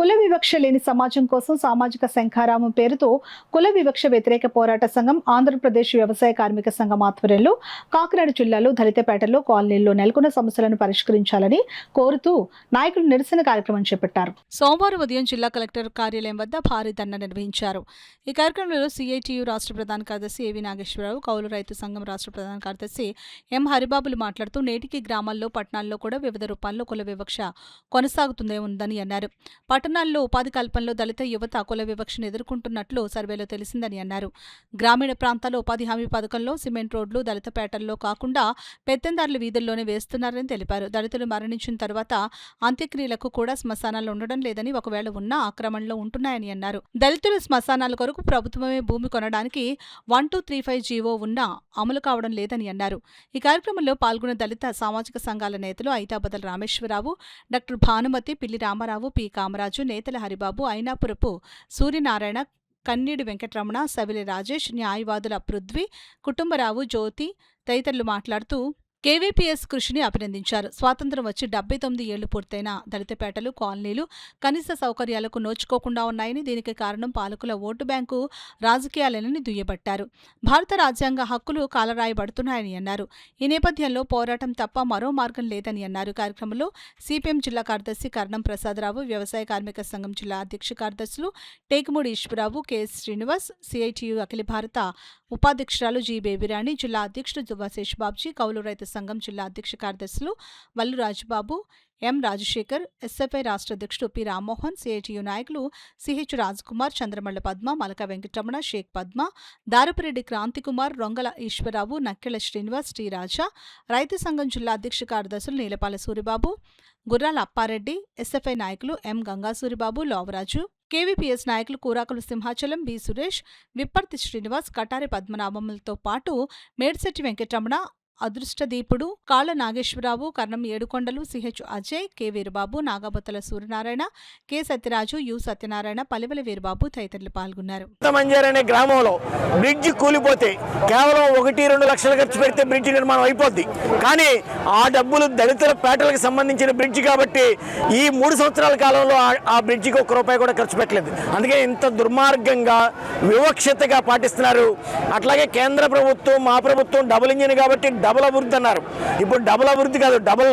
కుల వివక్ష లేని సమాజం కోసం సామాజిక శంఖారామం పేరుతో కుల వివక్ష వ్యతిరేక పోరాట సంఘం ఆంధ్రప్రదేశ్ వ్యవసాయ కార్మిక సంఘం ఆధ్వర్యంలో కాకినాడ జిల్లాలో దళితపేటలో కాలనీల్లో నెలకొన్న సమస్యలను పరిష్కరించాలని కోరుతూ నాయకులు నిరసన కార్యక్రమం చేపట్టారు. సోమవారం ఉదయం జిల్లా కలెక్టర్ కార్యాలయం వద్ద భారీ ధర్నా నిర్వహించారు. ఈ కార్యక్రమంలో సిఐటియు రాష్ట్ర ప్రధాన కార్యదర్శి ఏవి నాగేశ్వరరావు, కౌలు రైతు సంఘం రాష్ట్ర ప్రధాన కార్యదర్శి ఎం హరిబాబులు మాట్లాడుతూ నేటికి గ్రామాల్లో, పట్టణాల్లో కూడా వివిధ రూపాల్లో కుల వివక్ష కొనసాగుతూనే ఉందని అన్నారు. పట్టణాల్లో ఉపాధి కల్పనలో దళిత యువత కుల వివక్షను ఎదుర్కొంటున్నట్లు సర్వేలో తెలిసిందని అన్నారు. గ్రామీణ ప్రాంతాల్లో ఉపాధి హామీ పథకంలో సిమెంట్ రోడ్లు దళితపేటల్లో కాకుండా పెత్తందారుల వీధుల్లోనే వేస్తున్నారని తెలిపారు. దళితులు మరణించిన తర్వాత అంత్యక్రియలకు కూడా శ్మశానాలు ఉండడం లేదని, ఒకవేళ ఉన్నా ఆక్రమణలో ఉంటున్నాయని అన్నారు. దళితుల శ్మశానాల కొరకు ప్రభుత్వమే భూమి కొనడానికి 1235 జీవో ఉన్నా అమలు కావడం లేదని అన్నారు. ఈ కార్యక్రమంలో పాల్గొన్న దళిత సామాజిక సంఘాల నేతలు ఐతాబదల రామేశ్వరరావు, డాక్టర్ భానుమతి, పిల్లి రామారావు, పి కామరాజు, నేతల హరిబాబు, ఐనాపురపు సూర్యనారాయణ, కన్నీడి వెంకటరమణ, సవిలి రాజేష్, న్యాయవాదుల పృథ్వీ, కుటుంబరావు, జ్యోతి తదితరులు మాట్లాడుతూ కేవీపీఎస్ కృషిని అభినందించారు. స్వాతంత్ర్యం వచ్చి 79 ఏళ్లు పూర్తయిన దళితపేటలు, కాలనీలు కనీస సౌకర్యాలకు నోచుకోకుండా ఉన్నాయని, దీనికి కారణం పాలకుల ఓటు బ్యాంకు రాజకీయాలని దుయ్యబట్టారు. భారత రాజ్యాంగ హక్కులు కాలరాయబడుతున్నాయని అన్నారు. ఈ నేపథ్యంలో పోరాటం తప్ప మరో మార్గం లేదని అన్నారు. కార్యక్రమంలో సిపిఎం జిల్లా కార్యదర్శి కర్ణం ప్రసాదరావు, వ్యవసాయ కార్మిక సంఘం జిల్లా అధ్యక్ష కార్యదర్శులు టేకుమూడి ఈశ్వరరావు, కెఎస్ శ్రీనివాస్, సిఐటియు అఖిల భారత ఉపాధ్యక్షురాలు జి బేబిరాణి, జిల్లా అధ్యక్షుడు దువ్వాశేష్ బాబ్జీ, కౌలు రైతు సంఘం జిల్లా అధ్యక్ష కార్యదర్శులు వల్లు రాజుబాబు, ఎం రాజశేఖర్, ఎస్ఎఫ్ఐ రాష్ట్ర అధ్యక్షుడు పి రామ్మోహన్, సిఐటియు నాయకులు సిహెచ్ రాజ్కుమార్, చంద్రమళ్ల పద్మ, మలక వెంకటరమణ, షేక్ పద్మ, దారపురెడ్డి క్రాంతికుమార్, రొంగల ఈశ్వరరావు, నక్కెల శ్రీనివాస్, టి రాజా, రైతు సంఘం జిల్లా అధ్యక్ష కార్యదర్శులు నీలపాల సూరిబాబు, గుర్రాల అప్పారెడ్డి, ఎస్ఎఫ్ఐ నాయకులు ఎం గంగా సూరిబాబు, లోవరాజు, కేవీపీఎస్ నాయకులు కూరాకులు సింహాచలం, బి సురేష్, విప్పర్తి శ్రీనివాస్, కటారి పద్మనాభములతో పాటు Medisetti Venkataramana, Adrushtadeepudu, Kalla Nageswara Rao, Karnam Yedukondalu, CH Ajay, K Veerababu, Nagabottala Suryanarayana, K Satyaraju, U Satyanarayana, Palivela Veerababu తదితరులు పాల్గొన్నారు. అనే గ్రామంలో బ్రిడ్జి కూలిపోతే కేవలం 1-2 లక్షలు ఖర్చు పెడితే బ్రిడ్జి నిర్మాణం అయిపోద్ది. కానీ ఆ డబ్బులు దళితుల పేటలకు సంబంధించిన బ్రిడ్జి కాబట్టి ఈ 3 సంవత్సరాల కాలంలో ఆ బ్రిడ్జికి ₹1 కూడా ఖర్చు పెట్టలేదు. అందుకే ఇంత దుర్మార్గంగా వివక్షతగా పాటిస్తున్నారు. అట్లాగే కేంద్ర ప్రభుత్వం, మా ప్రభుత్వం డబుల్ ఇంజిన్ కాబట్టి డబుల్ అభివృద్ధి అన్నారు. ఇప్పుడు డబుల్ అభివృద్ధి కాదు, డబుల్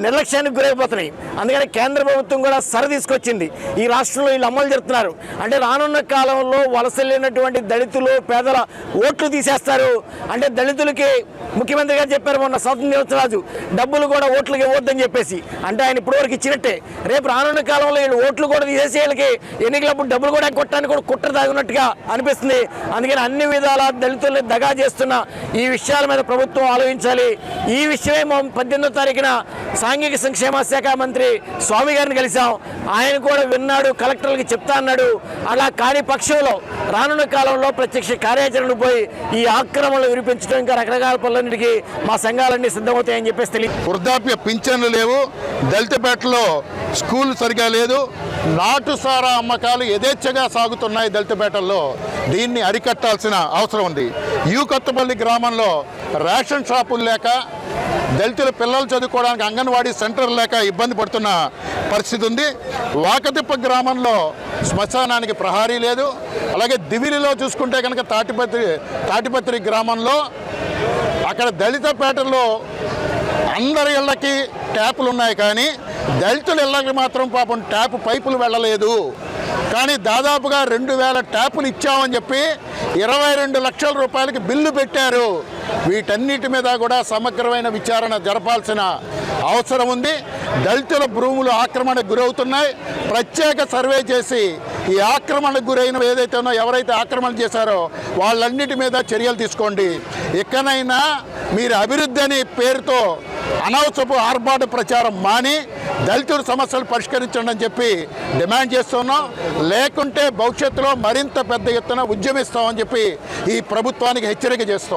నిర్లక్ష్యానికి గురైపోతున్నాయి. అందుకని కేంద్ర ప్రభుత్వం కూడా తీసుకొచ్చింది. ఈ రాష్ట్రంలో వీళ్ళు అమలు జరుగుతున్నారు. అంటే రానున్న కాలంలో వలసలేనటువంటి దళితులు, పేదల ఓట్లు తీసేస్తారు. అంటే దళితులకి ముఖ్యమంత్రి గారు చెప్పారు మొన్న స్వాతంత్ర్యోత్సవరాజు, డబ్బులు కూడా ఓట్లకి ఇవ్వద్దని చెప్పేసి. అంటే ఆయన ఇప్పటివరకు ఇచ్చినట్టే. రేపు రానున్న కాలంలో వీళ్ళు ఓట్లు కూడా తీసేసి వీళ్ళకి ఎన్నికలప్పుడు డబ్బులు కూడా కొట్టడానికి కూడా కుట్ర తాగినట్టుగా అనిపిస్తుంది. అందుకని అన్ని విధాల దళితుల్ని దగా చేస్తున్న ఈ విషయాల మీద ప్రభుత్వం ఆలోచించాలి. ఈ విషయమే 18వ తారీఖున సాంఘిక సంక్షేమ శాఖ మంత్రి స్వామి గారిని కలిసాం. ఆయన కూడా విన్నాడు, కలెక్టర్లకి చెప్తా అన్నాడు. అలా కాని పక్షంలో రానున్న కాలంలో ప్రత్యక్ష కార్యాచరణకు పోయి ఈ ఆక్రమణలు వినిపించడం, ఇంకా రకరకాల పనులన్నిటికీ మా సంఘాలన్నీ సిద్ధమవుతాయని చెప్పేసి తెలియదు. వృద్ధాప్య పింఛన్లు లేవు, దళితపేటలో స్కూల్ సరిగా లేదు, నాటుసారా అమ్మకాలు యథేచ్ఛగా సాగుతున్నాయి దళితపేటల్లో. దీన్ని అరికట్టాల్సిన అవసరం ఉంది. యు కొత్తపల్లి గ్రామంలో రేషన్ షాపులు లేక, దళితుల పిల్లలు చదువుకోవడానికి అంగన్వాడీ సెంటర్ లేక ఇబ్బంది పడుతున్న పరిస్థితి ఉంది. వాకతిప్ప గ్రామంలో శ్మశానానికి ప్రహారీ లేదు. అలాగే దివిలిలో చూసుకుంటే కనుక తాటిపత్రి గ్రామంలో అక్కడ దళితపేటలో అందరి ఇళ్ళకి ట్యాపులు ఉన్నాయి, కానీ దళితుల ఇళ్ళకి మాత్రం పాపం ట్యాప్ పైపులు వెళ్ళలేదు. కానీ దాదాపుగా 2000 ట్యాపులు ఇచ్చామని చెప్పి 22 లక్షల రూపాయలకి బిల్లు పెట్టారు. వీటన్నిటి మీద కూడా సమగ్రమైన విచారణ జరపాల్సిన అవసరం ఉంది. దళితుల భూములు ఆక్రమణకు గురవుతున్నాయి. ప్రత్యేక సర్వే చేసి ఈ ఆక్రమణకు గురైన ఏదైతే ఉన్నో, ఎవరైతే ఆక్రమణ చేశారో వాళ్ళన్నిటి మీద చర్యలు తీసుకోండి. ఎక్కడైనా మీరు అభివృద్ధి అనే పేరుతో అనవసరపు ఆర్భాట ప్రచారం మాని దళితుల సమస్యలు పరిష్కరించండి అని చెప్పి డిమాండ్ చేస్తున్నాం. లేకుంటే భవిష్యత్తులో మరింత పెద్ద ఎత్తున ఉద్యమిస్తామని చెప్పి ఈ ప్రభుత్వానికి హెచ్చరిక చేస్తాం.